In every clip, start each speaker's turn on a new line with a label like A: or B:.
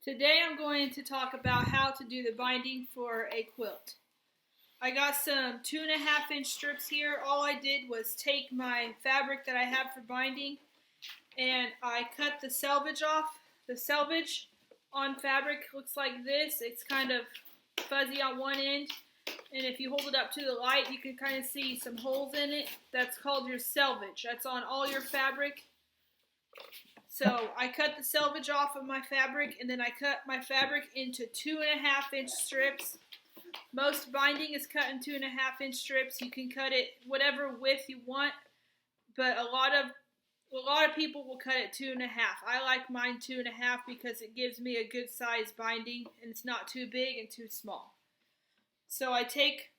A: Today I'm going to talk about how to do the binding for a quilt. I got some 2.5 inch strips here. All I did was take my fabric that I have for binding and I cut the selvage off. The selvage on fabric looks like this. It's kind of fuzzy on one end, and if you hold it up to the light you can kind of see some holes in it. That's called your selvage. That's on all your fabric. So I cut the selvage off of my fabric, and then I cut my fabric into 2.5 inch strips. Most binding is cut in 2.5 inch strips. You can cut it whatever width you want, but a lot of people will cut it 2.5. I like mine 2.5 because it gives me a good size binding and it's not too big and too small. So I take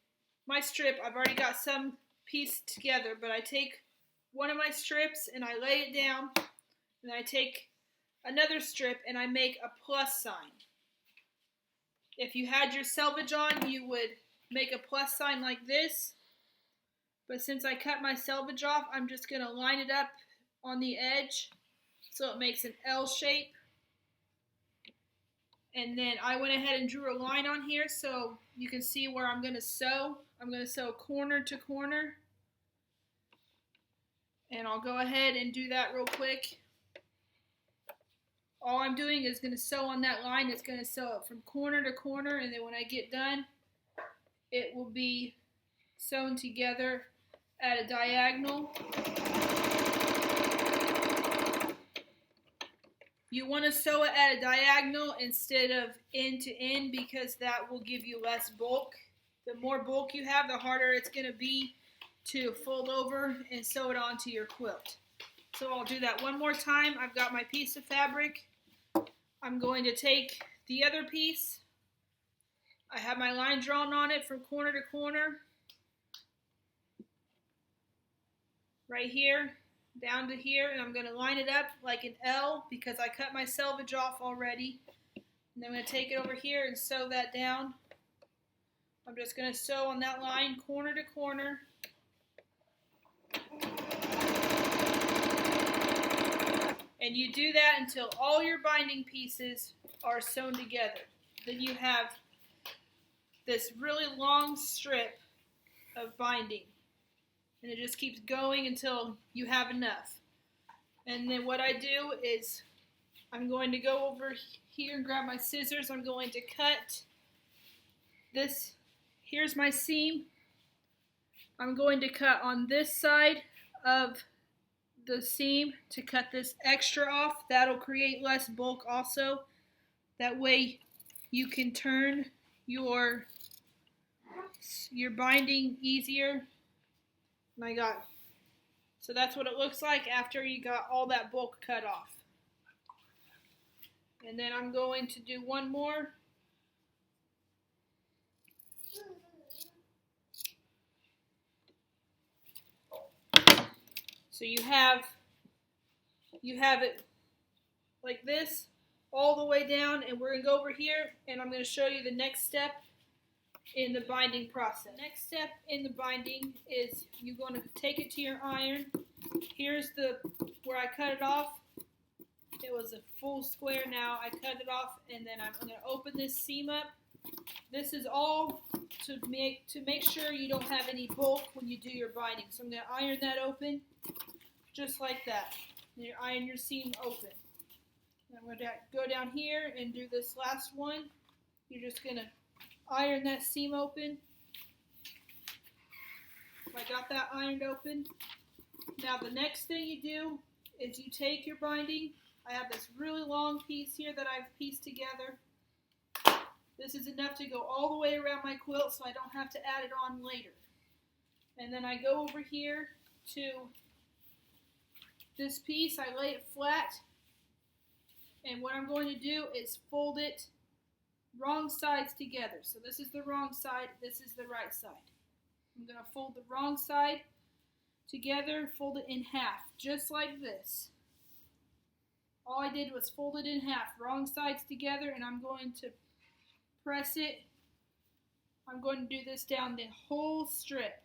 A: my strip. I've already got some pieced together, but I take one of my strips and I lay it down. And I take another strip and I make a plus sign. If you had your selvage on, you would make a plus sign like this. But since I cut my selvage off, I'm just going to line it up on the edge so it makes an L shape. And then I went ahead and drew a line on here so you can see where I'm going to sew. I'm going to sew corner to corner. And I'll go ahead and do that real quick. All I'm doing is going to sew on that line. It's going to sew it from corner to corner, and then when I get done, it will be sewn together at a diagonal. You want to sew it at a diagonal instead of end to end because that will give you less bulk. The more bulk you have, the harder it's going to be to fold over and sew it onto your quilt. So I'll do that one more time. I've got my piece of fabric. I'm going to take the other piece. I have my line drawn on it from corner to corner. Right here, down to here, and I'm going to line it up like an L because I cut my selvage off already. And then I'm going to take it over here and sew that down. I'm just going to sew on that line corner to corner. And you do that until all your binding pieces are sewn together. Then you have this really long strip of binding. And it just keeps going until you have enough. And then what I do is I'm going to go over here and grab my scissors. I'm going to cut this. Here's my seam. I'm going to cut on this side of the seam to cut this extra off. That'll create less bulk also. That way you can turn your binding easier. So that's what it looks like after you got all that bulk cut off. And then I'm going to do one more. So you have it like this all the way down, and we're going to go over here and I'm going to show you the next step in the binding process. Next step in the binding is you're going to take it to your iron. Here's where I cut it off. It was a full square. Now I cut it off, and then I'm going to open this seam up. This is all to make sure you don't have any bulk when you do your binding. So I'm going to iron that open just like that. And you iron your seam open. And I'm going to go down here and do this last one. You're just going to iron that seam open. I got that ironed open. Now the next thing you do is you take your binding. I have this really long piece here that I've pieced together. This is enough to go all the way around my quilt so I don't have to add it on later. And then I go over here to this piece. I lay it flat. And what I'm going to do is fold it wrong sides together. So this is the wrong side, this is the right side. I'm going to fold the wrong side together, fold it in half, just like this. All I did was fold it in half, wrong sides together, and I'm going to press it. I'm going to do this down the whole strip.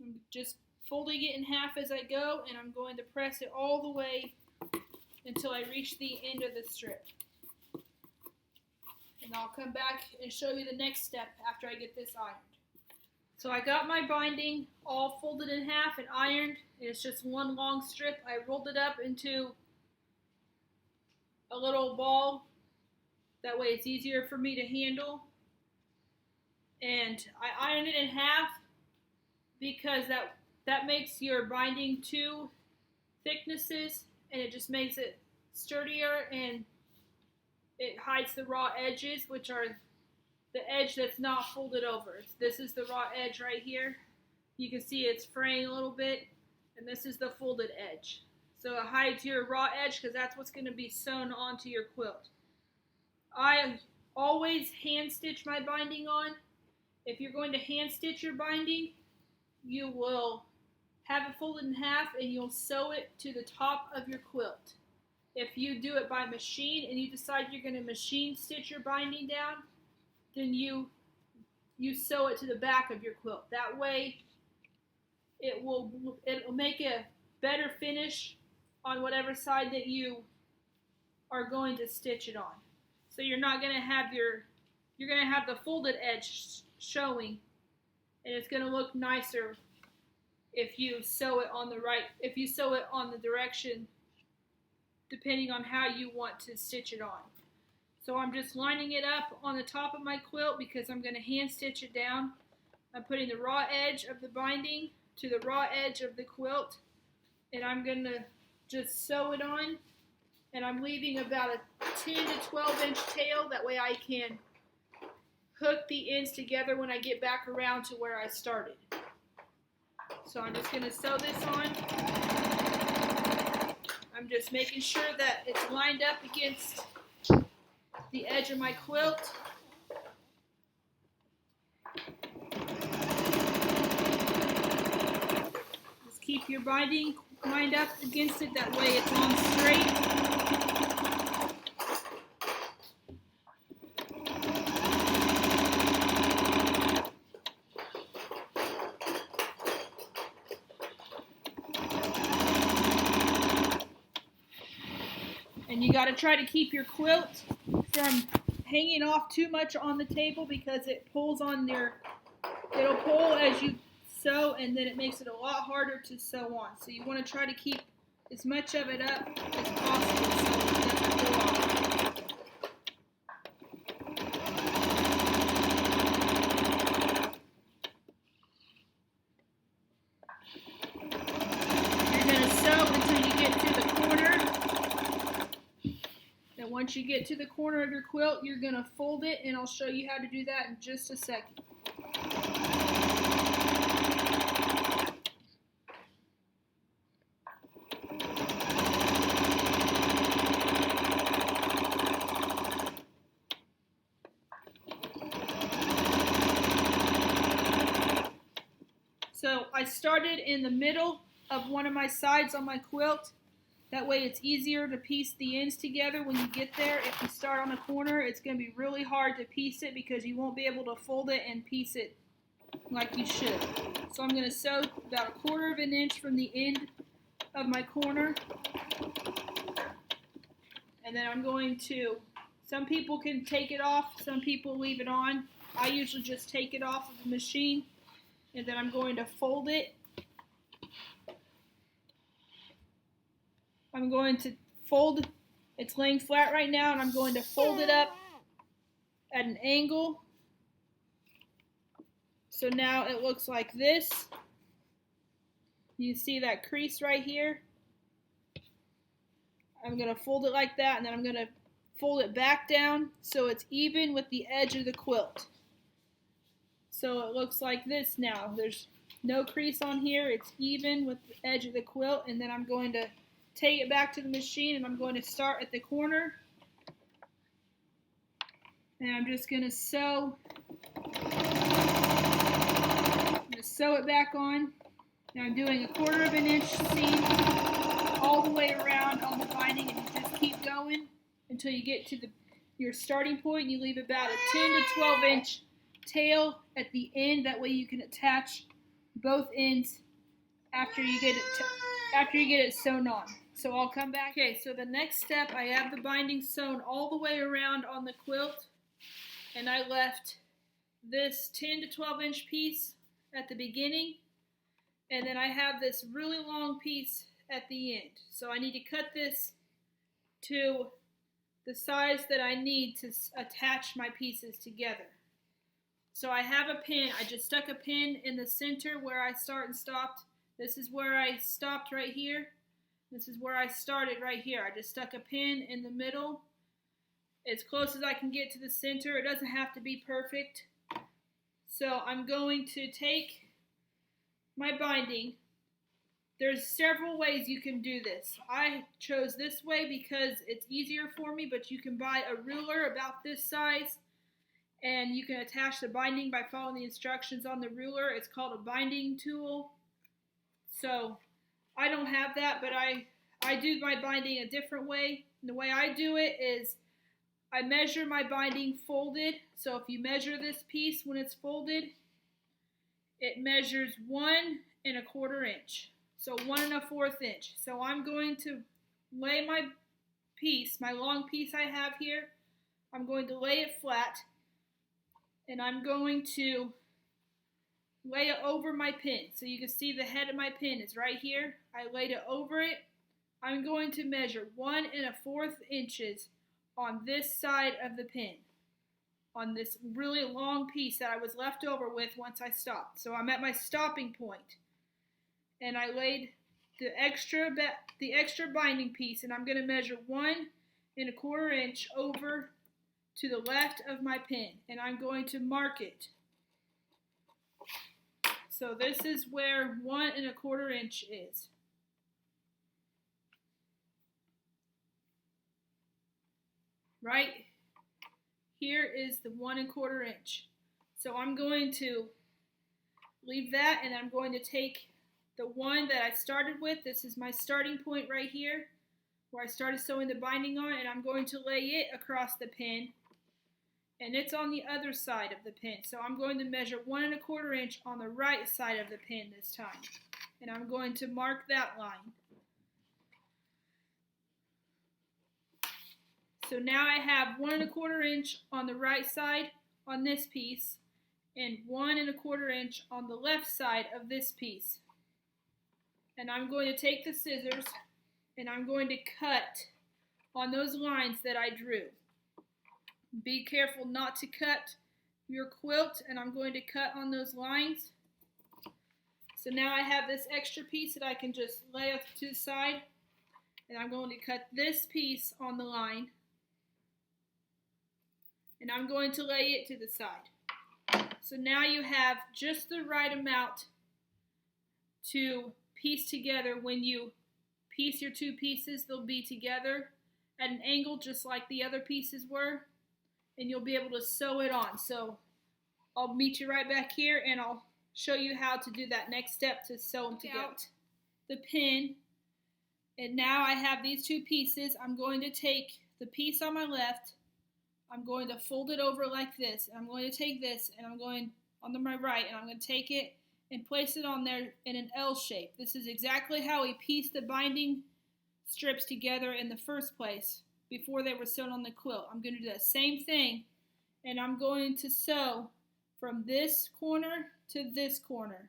A: I'm just folding it in half as I go, and I'm going to press it all the way until I reach the end of the strip. and I'll come back and show you the next step after I get this ironed. So I got my binding all folded in half and ironed. It's just one long strip. I rolled it up into a little ball. That way it's easier for me to handle. And I ironed it in half because that makes your binding two thicknesses, and it just makes it sturdier, and it hides the raw edges, which are the edge that's not folded over. This is the raw edge right here. You can see it's fraying a little bit, and this is the folded edge. So it hides your raw edge because that's what's going to be sewn onto your quilt. I always hand stitch my binding on. If you're going to hand stitch your binding, you will have it folded in half and you'll sew it to the top of your quilt. If you do it by machine and you decide you're going to machine stitch your binding down, then you sew it to the back of your quilt. That way it'll make a better finish on whatever side that you are going to stitch it on. So you're not going to have you're going to have the folded edge showing, and it's going to look nicer if you sew it on the direction depending on how you want to stitch it on. So I'm just lining it up on the top of my quilt because I'm going to hand stitch it down. I'm putting the raw edge of the binding to the raw edge of the quilt, and I'm going to just sew it on, and I'm leaving about a 10 to 12 inch tail. That way I can hook the ends together when I get back around to where I started. So I'm just going to sew this on. I'm just making sure that it's lined up against the edge of my quilt. Just keep your binding lined up against it, that way it's on straight. And you got to try to keep your quilt from hanging off too much on the table because it pulls on it'll pull as you sew, and then it makes it a lot harder to sew on. So you want to try to keep as much of it up as possible so it doesn't go off. You're going to sew until you get to the corner. And once you get to the corner of your quilt, you're going to fold it, and I'll show you how to do that in just a second. So I started in the middle of one of my sides on my quilt. That way it's easier to piece the ends together when you get there. If you start on a corner, it's going to be really hard to piece it because you won't be able to fold it and piece it like you should. So I'm going to sew about 1/4 of an inch from the end of my corner. And then I'm going to, some people can take it off, some people leave it on. I usually just take it off of the machine, and then I'm going to fold it. I'm going to fold, it's laying flat right now, and I'm going to fold it up at an angle. So now it looks like this. You see that crease right here? I'm going to fold it like that, and then I'm going to fold it back down so it's even with the edge of the quilt. So it looks like this now. There's no crease on here. It's even with the edge of the quilt, and then I'm going to take it back to the machine, and I'm going to start at the corner, and I'm just going to sew. Sew it back on. Now I'm doing 1/4 of an inch seam all the way around on the binding, and you just keep going until you get to your starting point. And you leave about a 10 to 12 inch tail at the end. That way you can attach both ends after you get it sewn on. So I'll come back. Okay, so the next step, I have the binding sewn all the way around on the quilt. and I left this 10 to 12 inch piece at the beginning, and then I have this really long piece at the end. So I need to cut this to the size that I need to attach my pieces together. So I have a pin. I just stuck a pin in the center where I start and stopped. This is where I stopped right here. This is where I started right here. I just stuck a pin in the middle, as close as I can get to the center. It doesn't have to be perfect. So I'm going to take my binding. There's several ways you can do this. I chose this way because it's easier for me, but you can buy a ruler about this size, and you can attach the binding by following the instructions on the ruler. It's called a binding tool. So I don't have that, but I do my binding a different way. And the way I do it is I measure my binding folded. So if you measure this piece when it's folded, it measures 1 1/4 inch. So 1 1/4 inch. So I'm going to lay my piece, my long piece I have here, I'm going to lay it flat, and I'm going to lay it over my pin. So you can see the head of my pin is right here. I laid it over it. I'm going to measure 1 1/4 inches on this side of the pin, on this really long piece that I was left over with once I stopped. So I'm at my stopping point, and I laid the extra binding piece, and I'm going to measure 1 1/4 inch over to the left of my pin, and I'm going to mark it. So this is where 1 1/4 inch is. Right here is the 1 1/4 inch. So I'm going to leave that, and I'm going to take the one that I started with. This is my starting point right here, where I started sewing the binding on, and I'm going to lay it across the pin, and it's on the other side of the pin. So I'm going to measure 1 1/4 inch on the right side of the pin this time, and I'm going to mark that line. So now I have 1 1/4 inch on the right side on this piece, and 1 1/4 inch on the left side of this piece. And I'm going to take the scissors, and I'm going to cut on those lines that I drew. Be careful not to cut your quilt, and I'm going to cut on those lines. So now I have this extra piece that I can just lay off to the side, and I'm going to cut this piece on the line, and I'm going to lay it to the side. So now you have just the right amount to piece together. When you piece your two pieces, they'll be together at an angle just like the other pieces were, and you'll be able to sew it on. So I'll meet you right back here, and I'll show you how to do that next step to sew them together. Out the pin, and now I have these two pieces. I'm going to take the piece on my left, I'm going to fold it over like this, and I'm going to take this, and I'm going on my right, and I'm going to take it and place it on there in an L shape. This is exactly how we pieced the binding strips together in the first place before they were sewn on the quilt. I'm going to do the same thing, and I'm going to sew from this corner to this corner.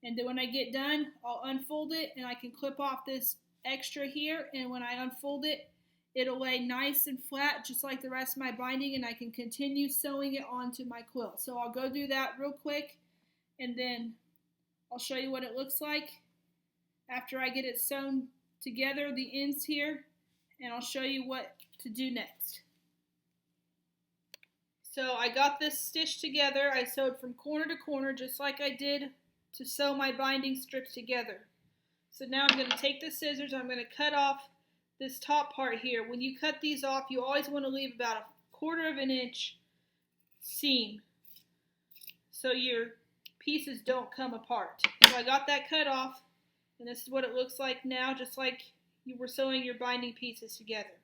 A: And then when I get done, I'll unfold it, and I can clip off this extra here, and when I unfold it, it'll lay nice and flat just like the rest of my binding, and I can continue sewing it onto my quilt. So I'll go do that real quick, and then I'll show you what it looks like after I get it sewn together, the ends here, and I'll show you what to do next. So I got this stitched together. I sewed from corner to corner just like I did to sew my binding strips together. So now I'm going to take the scissors, I'm going to cut off this top part here. When you cut these off, you always want to leave about 1/4 inch seam so your pieces don't come apart. So I got that cut off, and this is what it looks like now, just like you were sewing your binding pieces together.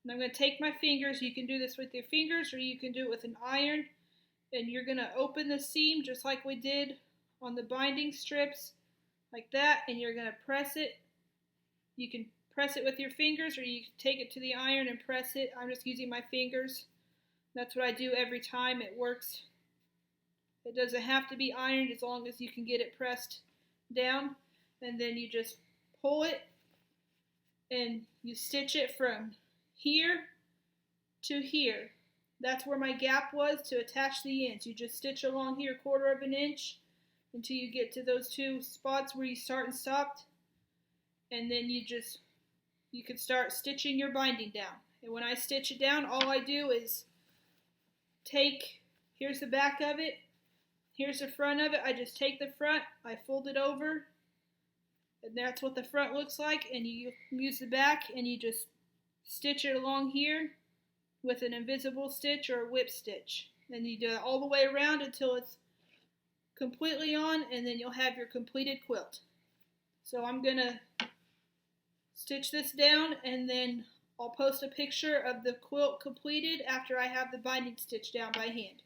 A: And I'm going to take my fingers. You can do this with your fingers, or you can do it with an iron, and you're going to open the seam just like we did on the binding strips, like that, and you're going to press it. You can press it with your fingers, or you can take it to the iron and press it. I'm just using my fingers. That's what I do every time. It works. It doesn't have to be ironed as long as you can get it pressed down. And then you just pull it and you stitch it from here to here. That's where my gap was to attach the ends. You just stitch along here 1/4 of an inch until you get to those two spots where you start and stopped. And then you can start stitching your binding down. And when I stitch it down, all I do is here's the back of it, here's the front of it. I just take the front, I fold it over, and that's what the front looks like. And you use the back and you just stitch it along here with an invisible stitch or a whip stitch. Then you do it all the way around until it's completely on, and then you'll have your completed quilt. So I'm gonna stitch this down, and then I'll post a picture of the quilt completed after I have the binding stitched down by hand.